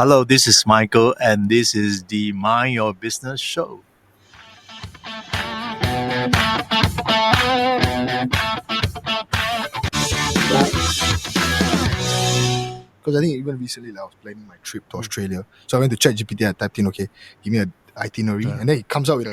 Hello, this is Michael, and this is the Mind Your Business Show. Because I think even recently, I was planning my trip to Australia. So I went to ChatGPT and typed in, okay, give me an itinerary. And then it comes out with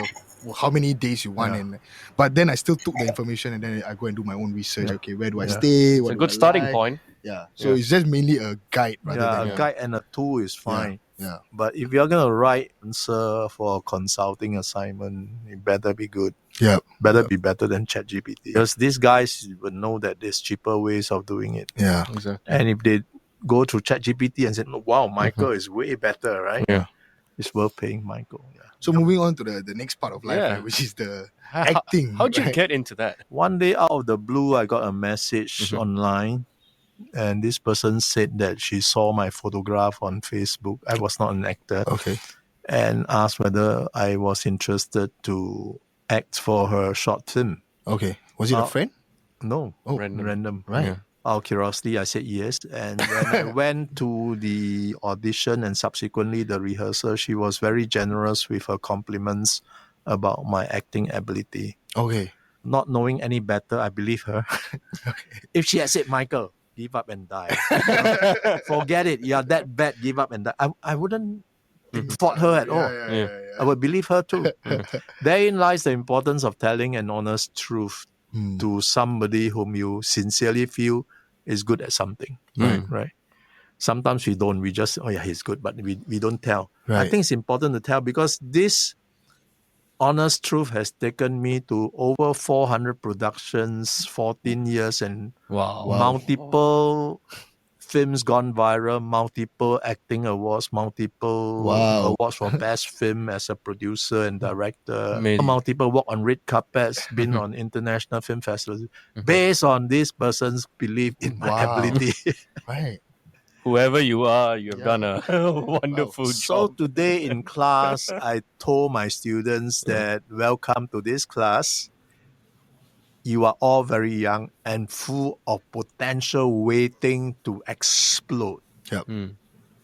how many days you want. Yeah. But then I still took the information and then I go and do my own research. Yeah. Okay, where do I Yeah. stay? It's What a do good I starting like? point. Yeah. So Yeah. it's just mainly a guide rather Yeah, than a guide and a tool is fine. yeah. But if you're going to write answer for a consulting assignment, it better be good. Yeah. Better be better than ChatGPT. Because these guys would know that there's cheaper ways of doing it. Yeah. Exactly. And if they go through ChatGPT and say, wow, Michael is way better, right? Yeah. It's worth paying Michael. Yeah. So moving on to the next part of life, Yeah. right, which is the How, acting. how'd you right? get into that? One day out of the blue, I got a message online, and this person said that she saw my photograph on Facebook. I was not an actor, Okay. and asked whether I was interested to act for her short film. Okay. Was it a friend? No, Oh, random. right. Yeah. Out of curiosity, I said yes. And when I went to the audition and subsequently the rehearsal, she was very generous with her compliments about my acting ability. Okay. Not knowing any better, I believe her. If she had said, Michael, give up and die, forget it. You're that bad, give up and die. I wouldn't fault her at all. I would believe her too. Therein lies the importance of telling an honest truth to somebody whom you sincerely feel is good at something. Right. Sometimes we don't. We just, oh yeah, he's good, but we don't tell. Right. I think it's important to tell because this honest truth has taken me to over 400 productions, 14 years, and multiple films gone viral, multiple acting awards, multiple awards for best film as a producer and director, Amazing. multiple walk on red carpets, been on international film festivals, based on this person's belief in my ability. Right. Whoever you are, you've done a wonderful So job. today in class, I told my students that welcome to this class. You are all very young and full of potential waiting to explode. Yep.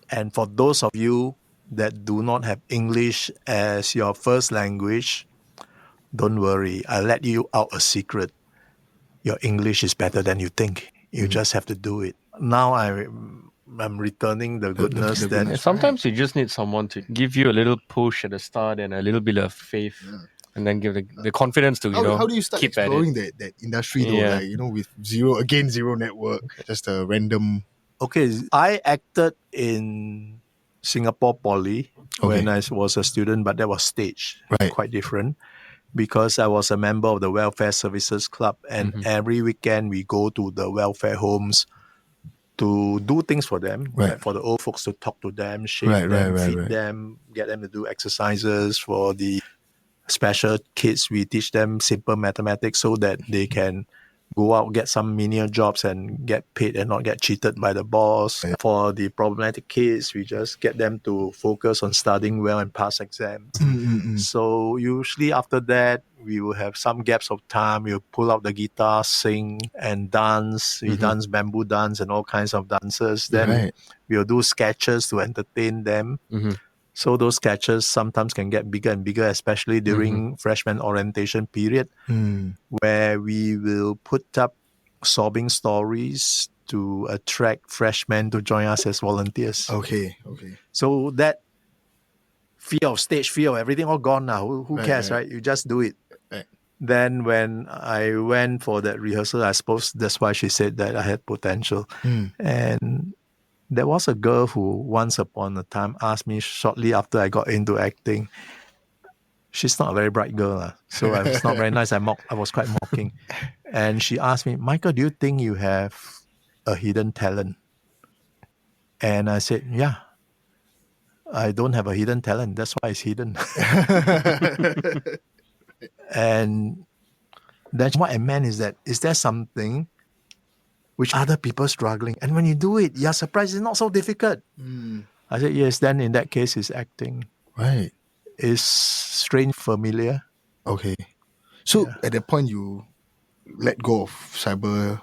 And for those of you that do not have English as your first language, don't worry. I'll let you out a secret. Your English is better than you think. You just have to do it. Now I'm returning the goodness the that goodness. Sometimes you just need someone to give you a little push at the start and a little bit of faith, and then give the confidence to How do you start keep at exploring it. that industry though? Yeah. Like, with zero network, just a random. Okay, I acted in Singapore Poly when I was a student, but that was staged. Right. Quite different. Because I was a member of the Welfare Services Club, and every weekend we go to the welfare homes to do things for them, Right. for the old folks to talk to them, shave them, feed them, get them to do exercises. For the special kids, we teach them simple mathematics so that they can go out, get some menial jobs and get paid and not get cheated by the boss. Yeah. For the problematic kids, we just get them to focus on studying well and pass exams. So usually after that, we will have some gaps of time. We'll pull out the guitar, sing and dance. We dance bamboo dance and all kinds of dances. Then we'll do sketches to entertain them. So those sketches sometimes can get bigger and bigger, especially during freshman orientation period, where we will put up sobbing stories to attract freshmen to join us as volunteers. Okay. So that fear of stage fear, everything all gone now. Who cares, right? You just do it. Right. Then when I went for that rehearsal, I suppose that's why she said that I had potential. And there was a girl who once upon a time asked me shortly after I got into acting. She's not a very bright girl, so I was not very nice. I was quite mocking. And she asked me, Michael, do you think you have a hidden talent? And I said, yeah. I don't have a hidden talent. That's why it's hidden. And that's what I meant is there something which other people struggling? And when you do it, you're surprised it's not so difficult. I said, yes, then in that case, it's acting. Right. Is strange familiar. Okay. So at that point, you let go of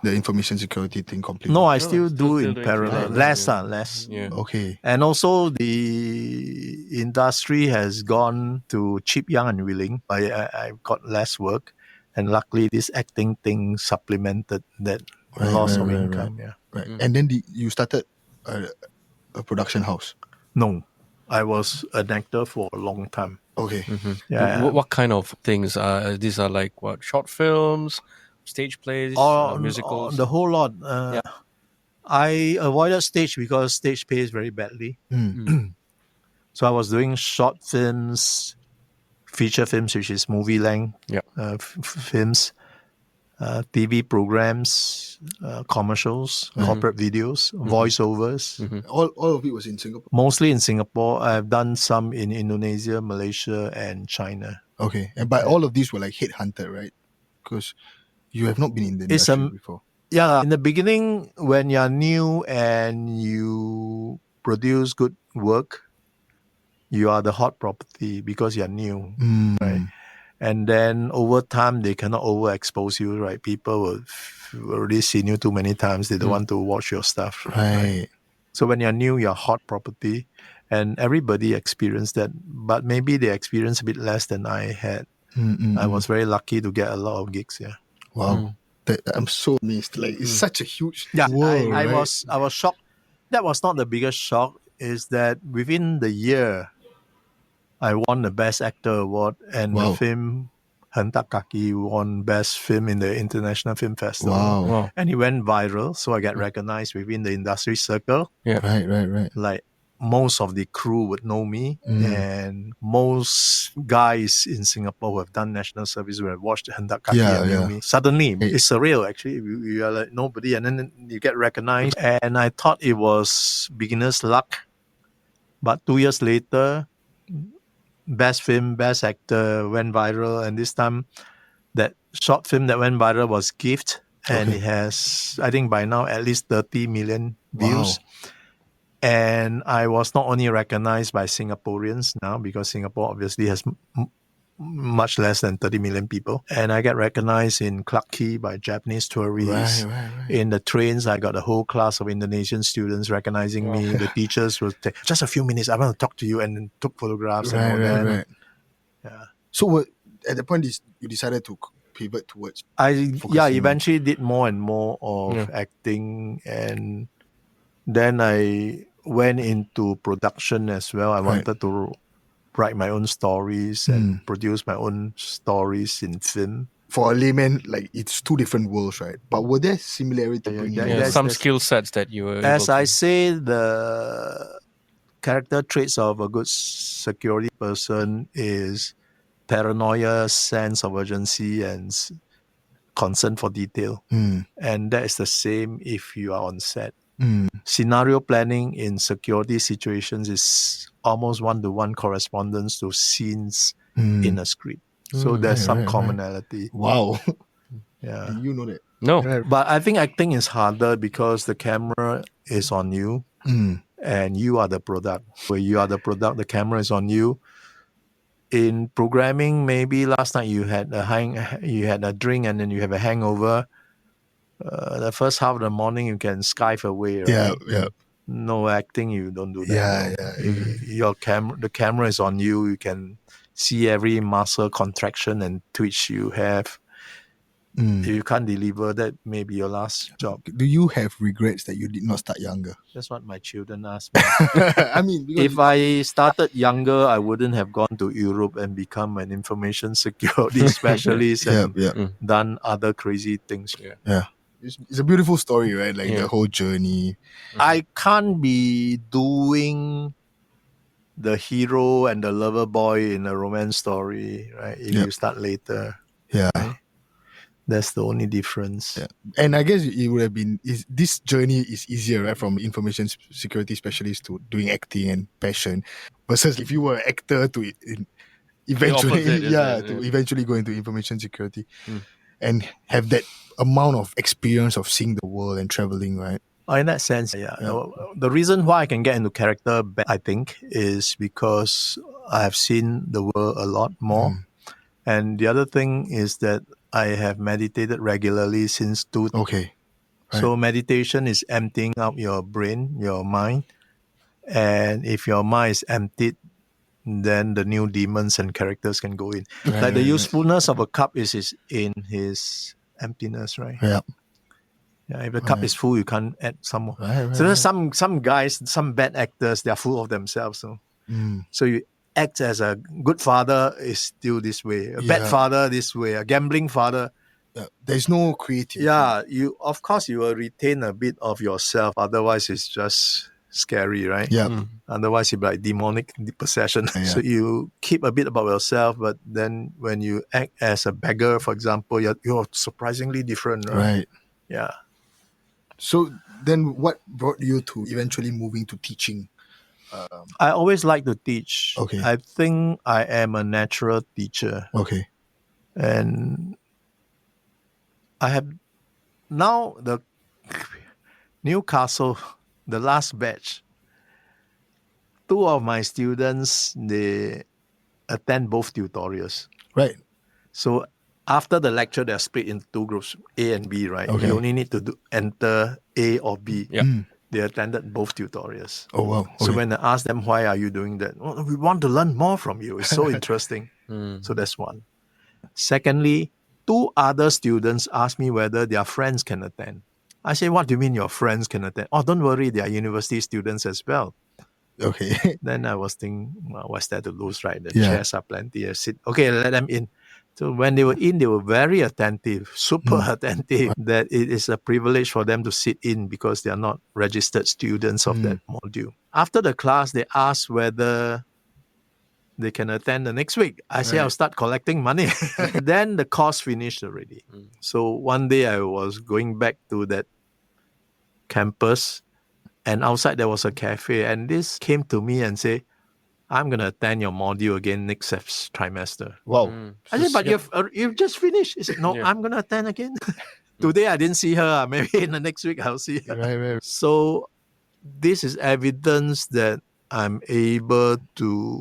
the information security thing completely? No, I No, still still do in doing parallel. freelance, Less. Yeah. Okay. And also the industry has gone to cheap, young and willing. I've got less work. And luckily this acting thing supplemented that loss of income. Yeah. Right. And then you started a production house. No, I was an actor for a long time. Okay. Mm-hmm. Yeah. What kind of things? These are like what, short films, stage plays, musicals? The whole lot. Yeah. I avoided stage because stage pays very badly. So I was doing short films, feature films, which is movie length films, TV programs, commercials, corporate videos, voiceovers. All of it was in Singapore. Mostly in Singapore. I've done some in Indonesia, Malaysia, and China. Okay. And but all of these were like headhunted, right? Because you have not been in the industry before. Yeah, in the beginning, when you're new and you produce good work, you are the hot property because you're new, right? And then over time, they cannot overexpose you, right? People will already seen you too many times. They don't want to watch your stuff. Right. So when you're new, you're hot property. And everybody experienced that. But maybe they experienced a bit less than I had. I was very lucky to get a lot of gigs, yeah. Wow. I'm so amazed. Like, it's such a huge world, I right? was shocked. That was not the biggest shock, is that within the year, I won the Best Actor Award, and the film Hentak Kaki won Best Film in the International Film Festival. Wow. And it went viral, so I get recognized within the industry circle. Yeah. Right. Like, most of the crew would know me, and most guys in Singapore who have done national service who have watched Hendak Kaki and knew me. Suddenly, it's surreal actually. You are like nobody, and then you get recognized. And I thought it was beginner's luck. But 2 years later, Best Film, Best Actor went viral, and this time that short film that went viral was Gift, and it has, I think by now, at least 30 million views. And I was not only recognized by Singaporeans now, because Singapore obviously has much less than 30 million people. And I get recognized in Clarke Quay by Japanese tourists. Right. In the trains, I got a whole class of Indonesian students recognizing me. The teachers will take just a few minutes. I want to talk to you, and then took photographs and all that. Right. Yeah. So at the point you decided to pivot towards eventually did more and more of acting, and then I went into production as well. I wanted to write my own stories and produce my own stories in film. For a layman, like, it's two different worlds, right? But were there similarities? Some skill sets that you were As able I to... say, the character traits of a good security person is paranoia, sense of urgency, and concern for detail. And that is the same if you are on set. Scenario planning in security situations is almost one-to-one correspondence to scenes in a script. So there's some commonality. Wow. Yeah. Did you know that? No. But I think acting is harder because the camera is on you and you are the product. Where you are the product, the camera is on you. In programming, maybe last night you had a drink and then you have a hangover. The first half of the morning you can skive away, right? Yeah. No acting, you don't do that. The camera is on you. You can see every muscle contraction and twitch you have. If you can't deliver, that may be your last job. Do you have regrets that you did not start younger? That's what my children ask me. I mean, if I started younger, I wouldn't have gone to Europe and become an information security specialist and done other crazy things. Yeah. It's a beautiful story, right? Like the whole journey. I can't be doing the hero and the lover boy in a romance story, right? If you start later. Yeah. Right? That's the only difference. Yeah. And I guess it would have been, this journey is easier, right? From information security specialist to doing acting and passion. Versus if you were an actor to eventually, eventually go into information security and have that amount of experience of seeing the world and traveling, right? In that sense, the reason why I can get into character, I think, is because I have seen the world a lot more. And the other thing is that I have meditated regularly since Okay. So meditation is emptying out your brain, your mind. And if your mind is emptied, then the new demons and characters can go in. Like the usefulness of a cup is in his emptiness, right? Yeah. Yeah, if the cup is full, you can't add some more. Right. So there's some guys, some bad actors, they're full of themselves. So you act as a good father is still this way, a bad father this way, a gambling father. There's no creativity. Yeah, you of course you will retain a bit of yourself. Otherwise, it's just scary, right? Yeah. Otherwise, you'll be like demonic possession. Yeah. So you keep a bit about yourself, but then when you act as a beggar, for example, you're surprisingly different, right? Yeah. So then what brought you to eventually moving to teaching? I always like to teach. Okay. I think I am a natural teacher. Okay. And I have now the Newcastle, the last batch, 2 of my students, they attend both tutorials. Right. So after the lecture, they're split into 2 groups, A and B, right? Okay. You only need to enter A or B. Yeah. They attended both tutorials. Oh, wow. Okay. So when I asked them, why are you doing that? Oh, we want to learn more from you. It's so interesting. So that's one. Secondly, 2 other students asked me whether their friends can attend. I say, what do you mean your friends can attend? Oh, don't worry, they are university students as well. Okay. Then I was thinking, well, what's there to lose, right? The Yeah. chairs are plenty. I said, okay, let them in. So when they were in, they were very attentive, super attentive, that it is a privilege for them to sit in because they are not registered students of that module. After the class, they asked whether they can attend the next week. I say, I'll start collecting money. Then the course finished already. So one day I was going back to that campus, and outside there was a cafe, and this came to me and say, I'm going to attend your module again next trimester. Wow. I said, but you've just finished. He said, no, I'm going to attend again. Today I didn't see her. Maybe in the next week I'll see her. Right. So this is evidence that I'm able to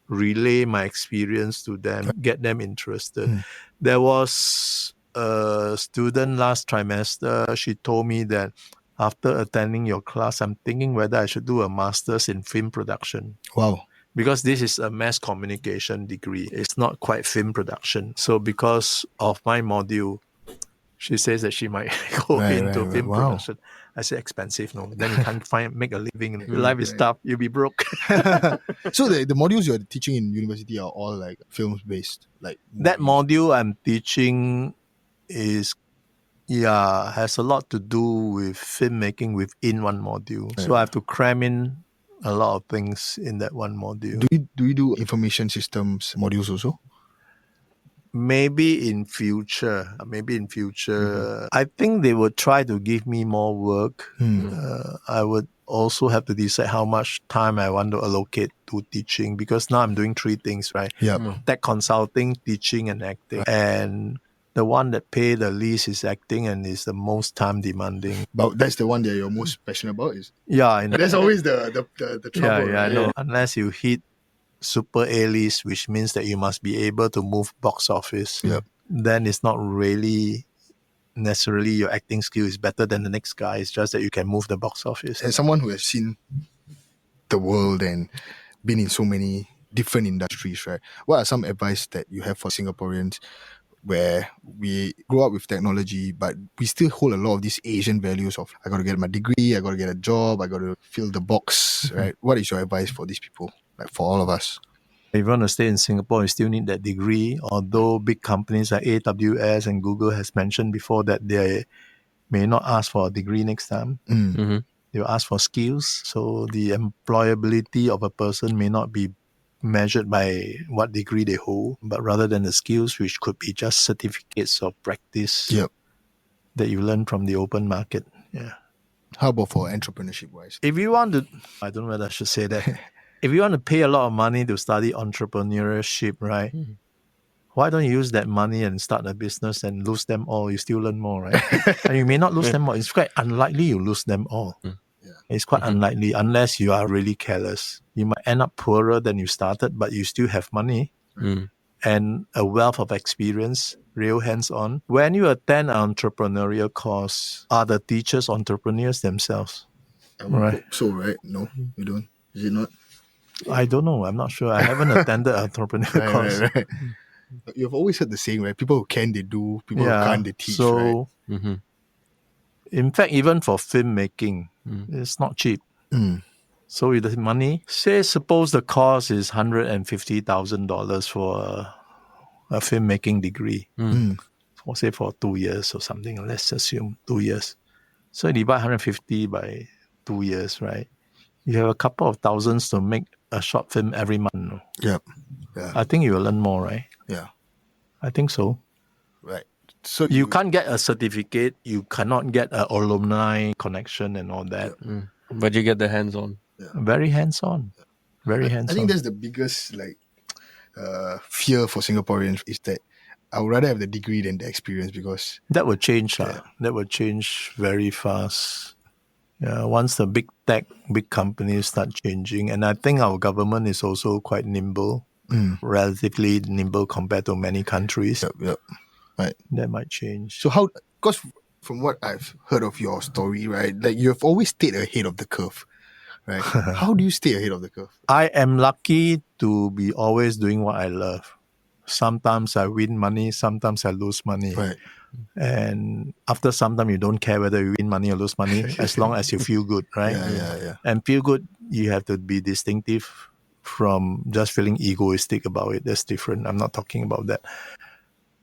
relay my experience to them, get them interested. There was a student last trimester. She told me that after attending your class, I'm thinking whether I should do a master's in film production. Wow. Because this is a mass communication degree. It's not quite film production. So because of my module, she says that she might go into film production. I say expensive, no. Then you can't make a living. Life is tough. You'll be broke. So the modules you're teaching in university are all like films based, like that module I'm teaching is has a lot to do with filmmaking within one module. So I have to cram in a lot of things in that one module. Do we do information systems modules also? Maybe in future. I think they would try to give me more work. I would also have to decide how much time I want to allocate to teaching, because now I'm doing 3 things, right? Tech consulting, teaching, and acting. And the one that pay the least is acting and is the most time demanding. But that's the one that you're most passionate about, is? Yeah, I know. That's always the trouble. Yeah, I know. Unless you hit super A-list, which means that you must be able to move box office. Then it's not really necessarily your acting skill is better than the next guy. It's just that you can move the box office. As someone who has seen the world and been in so many different industries, right? What are some advice that you have for Singaporeans where we grow up with technology, but we still hold a lot of these Asian values of, I got to get my degree, I got to get a job, I got to fill the box, right? What is your advice for these people, like for all of us? If you want to stay in Singapore, you still need that degree, although big companies like AWS and Google has mentioned before that they may not ask for a degree next time. They'll ask for skills. So the employability of a person may not be measured by what degree they hold, but rather than the skills, which could be just certificates of practice that you learn from the open market. How about for entrepreneurship wise? If you want to, I don't know whether I should say that. If you want to pay a lot of money to study entrepreneurship, right? Why don't you use that money and start a business and lose them all? You still learn more, right? And you may not lose them all. It's quite unlikely you lose them all. It's quite unlikely unless you are really careless. You might end up poorer than you started, but you still have money. and a wealth of experience, real hands-on. When you attend an entrepreneurial course, are the teachers entrepreneurs themselves? I would Right. hope so, right? No, you don't. Is it not? I don't know. I'm not sure. I haven't attended an entrepreneurial course. Right. You've always heard the saying, right? People who can, they do. People who can't, they teach, so, right? Mm-hmm. in fact, even for filmmaking, it's not cheap. So with the money, suppose the cost is $150,000 for a filmmaking degree. Or say for 2 years or something. Let's assume 2 years. So you divide 150 by 2 years, right? You have a couple of thousands to make a short film every month. Yeah. I think you will learn more, right? Yeah. I think so. Right. So You can't get a certificate. You cannot get an alumni connection and all that. But you get the hands-on. Very hands-on. Very I hands-on. think that's the biggest fear for Singaporeans is that I would rather have the degree than the experience because that will change. That will change very fast. Yeah, once the big tech, big companies start changing, and I think our government is also quite nimble, relatively nimble compared to many countries. Yep. Right. That might change. So how? Because from what I've heard of your story, right, like you have always stayed ahead of the curve, right? How do you stay ahead of the curve? I am lucky to be always doing what I love. Sometimes I win money, sometimes I lose money. Right. And after some time, you don't care whether you win money or lose money, as long as you feel good, right? Yeah. And feel good, you have to be distinctive from just feeling egoistic about it. That's different. I'm not talking about that.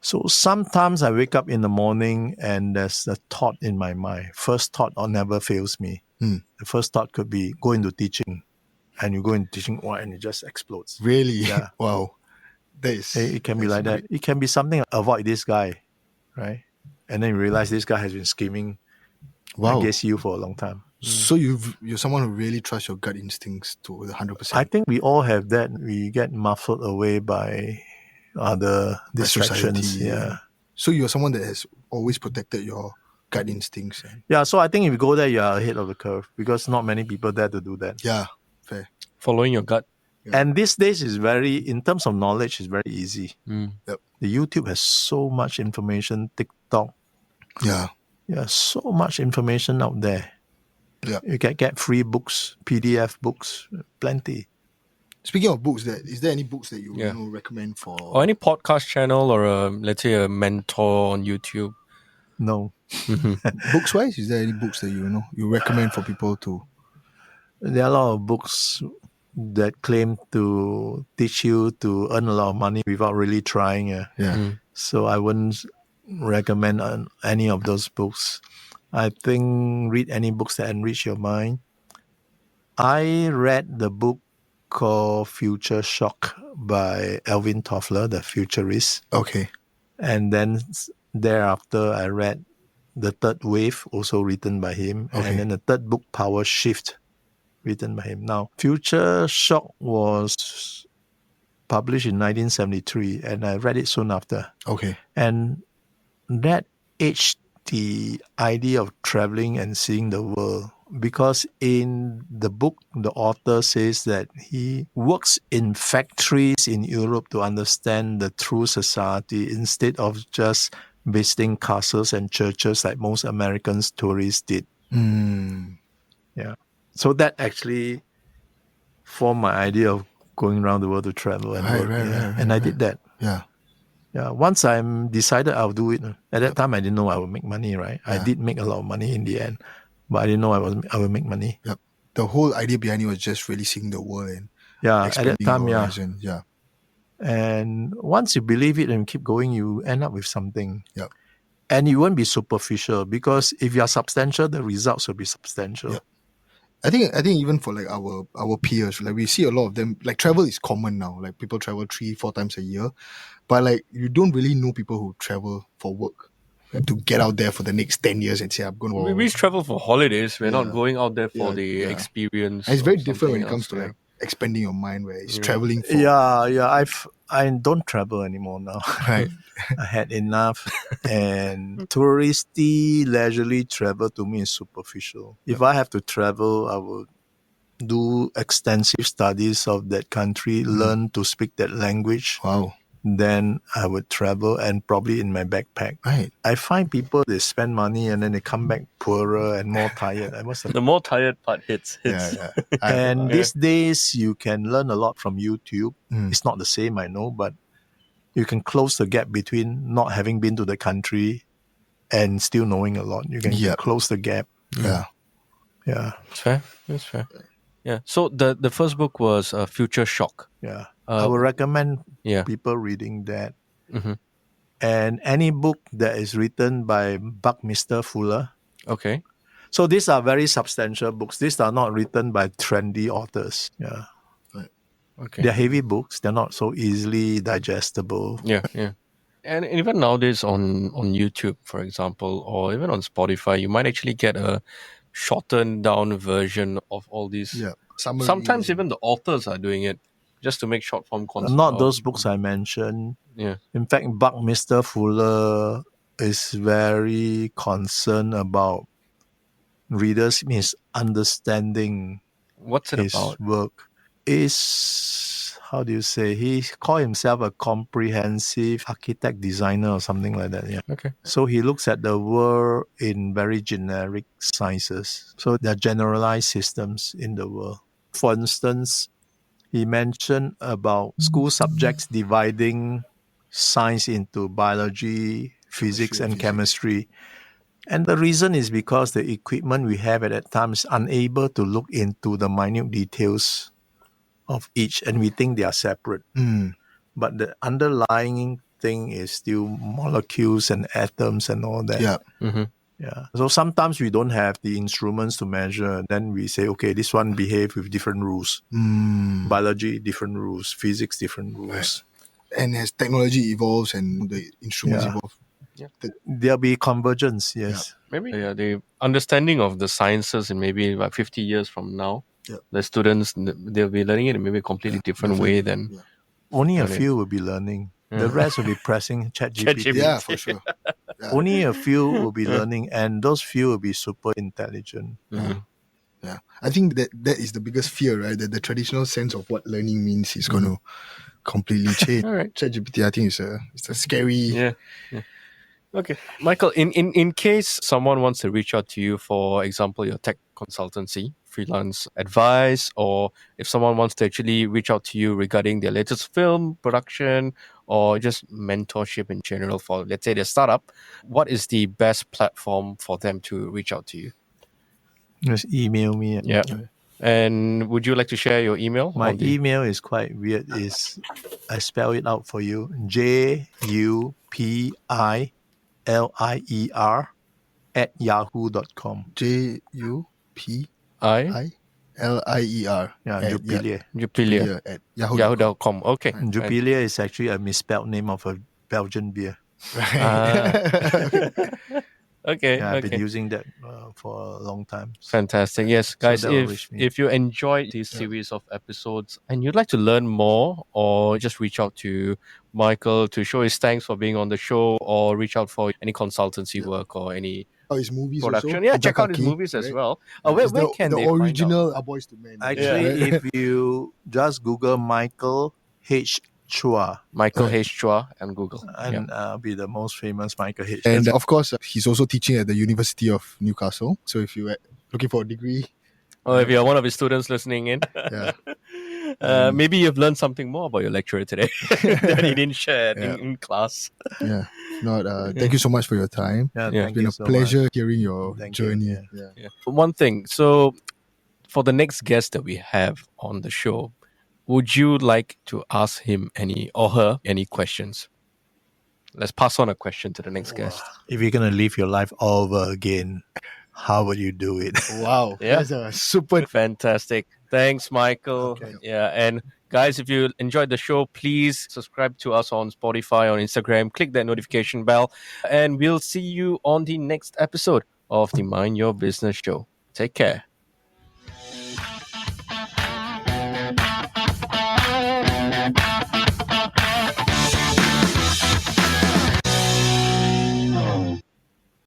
So sometimes I wake up in the morning and there's a thought in my mind. First thought never fails me. The first thought could be go into teaching. And you go into teaching, and it just explodes. Really? Yeah. Wow. That is, it can be like that. It can be something, avoid this guy, right? And then you realize this guy has been scheming against you for a long time. So you're someone who really trusts your gut instincts to 100%. I think we all have that. We get muffled away by other distractions. Society, yeah. So you're someone that has always protected your gut instincts. Yeah, so I think if you go there, you are ahead of the curve because not many people dare to do that. Yeah, fair. Following your gut. And these days is in terms of knowledge, is very easy. Yep. The YouTube has so much information, TikTok. Yeah, so much information out there. Yeah. You can get free books, PDF books, plenty. Speaking of books, is there any books that you recommend for? Or any podcast channel or let's say a mentor on YouTube? No. Books wise, is there any books that you recommend for people to? There are a lot of books that claim to teach you to earn a lot of money without really trying. So I wouldn't recommend any of those books. I think read any books that enrich your mind. I read the book called Future Shock by Alvin Toffler, the futurist. Okay. And then thereafter, I read The Third Wave, also written by him. Okay. And then the third book, Power Shift, written by him. Now, Future Shock was published in 1973, and I read it soon after. Okay. And that aged the idea of traveling and seeing the world, because in the book, the author says that he works in factories in Europe to understand the true society instead of just visiting castles and churches like most American tourists did. Yeah. So that actually formed my idea of going around the world to travel and work. And I did that. Yeah. Yeah, once I'm decided I'll do it. At that time, I didn't know I would make money, right? I did make a lot of money in the end, but I didn't know I would make money. Yep. The whole idea behind it was just really seeing the world and at that time, yeah. And once you believe it and keep going, you end up with something. Yep. And you won't be superficial because if you are substantial, the results will be substantial. Yep. I think even for like our peers, like we see a lot of them, like travel is common now. Like people travel 3-4 times a year. But like you don't really know people who travel for work. To get out there for the next 10 years and say, I'm going to... We travel for holidays. We're not going out there for the experience. And it's very different when it comes to like expanding your mind, where it's traveling for... I don't travel anymore now. Right. I had enough. And touristy, leisurely travel to me is superficial. If I have to travel, I will do extensive studies of that country, learn to speak that language. Wow. then I would travel and probably in my backpack. Right. I find people, they spend money and then they come back poorer and more tired. I must have. The more tired part hits. Yeah. And these days, you can learn a lot from YouTube. Mm. It's not the same, I know, but you can close the gap between not having been to the country and still knowing a lot. You can Yep. close the gap. Yeah. Yeah, That's fair. That's fair. Yeah. So the first book was Future Shock. yeah. I would recommend people reading that. Mhm. And any book that is written by Buckminster Fuller. Okay. So these are very substantial books. These are not written by trendy authors. Yeah. Okay. They're heavy books. They're not so easily digestible. Yeah. And even nowadays on YouTube, for example, or even on Spotify, you might actually get a shortened down version of all these. Yeah. Summary. Sometimes even the authors are doing it just to make short form content. Not those books I mentioned. Yeah. In fact, Buckminster Fuller is very concerned about readers misunderstanding What's it his about? work. Is, how do you say, he called himself a comprehensive architect designer or something like that. Yeah. Okay. So he looks at the world in very generic sciences. So there are generalized systems in the world. For instance, he mentioned about school subjects dividing science into biology, physics, and chemistry. And the reason is because the equipment we have at that time is unable to look into the minute details of each, and we think they are separate. Mm. But the underlying thing is still molecules and atoms and all that. Yeah. Mm-hmm. Yeah. So sometimes we don't have the instruments to measure. Then we say, okay, this one behave with different rules. Mm. Biology, different rules. Physics, different rules. And as technology evolves and the instruments evolve, there'll be convergence. Yes. Maybe the understanding of the sciences in maybe about 50 years from now, the students, they'll be learning it in maybe a completely different way than... Only a few will be learning. The rest will be pressing ChatGPT. Yeah, for sure. Yeah. Only a few will be learning, and those few will be super intelligent. Yeah, I think that is the biggest fear, right? That the traditional sense of what learning means is going to completely change. All right. ChatGPT, I think it's a scary. Yeah. Okay, Michael. In case someone wants to reach out to you, for example, your tech consultancy, freelance advice, or if someone wants to actually reach out to you regarding their latest film production or just mentorship in general for, let's say, their startup, what is the best platform for them to reach out to you? Just email me. Yeah. And would you like to share your email? My email is quite weird. I spell it out for you. JUPILIER@yahoo.com. JUPILIER. Yeah, Jupiler. Jupiler at yahoo.com. Yahoo.com. Okay. Jupiler is actually a misspelled name of a Belgian beer. Okay. Yeah, I've been using that for a long time. Fantastic. Yes, guys, that will reach me. if you enjoyed this series of episodes and you'd like to learn more, or just reach out to Michael to show his thanks for being on the show, or reach out for any consultancy work or any his movies production. also. Yeah, check out his Ojakaki, movies as right? well. Where can the they find original out? A Boys to Men. Actually, if you just Google Michael H. Chua, Michael H. Chua and Google. and be the most famous Michael H. And of course, he's also teaching at the University of Newcastle. So if you're looking for a degree, or if you're one of his students listening in, maybe you've learned something more about your lecturer today that he didn't share in class. Yeah. Thank you so much for your time. It's been a pleasure hearing your journey. One thing. So for the next guest that we have on the show, would you like to ask him or her any questions? Let's pass on a question to the next guest. If you're gonna live your life all over again, how would you do it? Wow. That's a super fantastic. Thanks, Michael. Okay. Yeah, and guys, if you enjoyed the show, please subscribe to us on Spotify, on Instagram, click that notification bell, and we'll see you on the next episode of the Mind Your Business Show. Take care.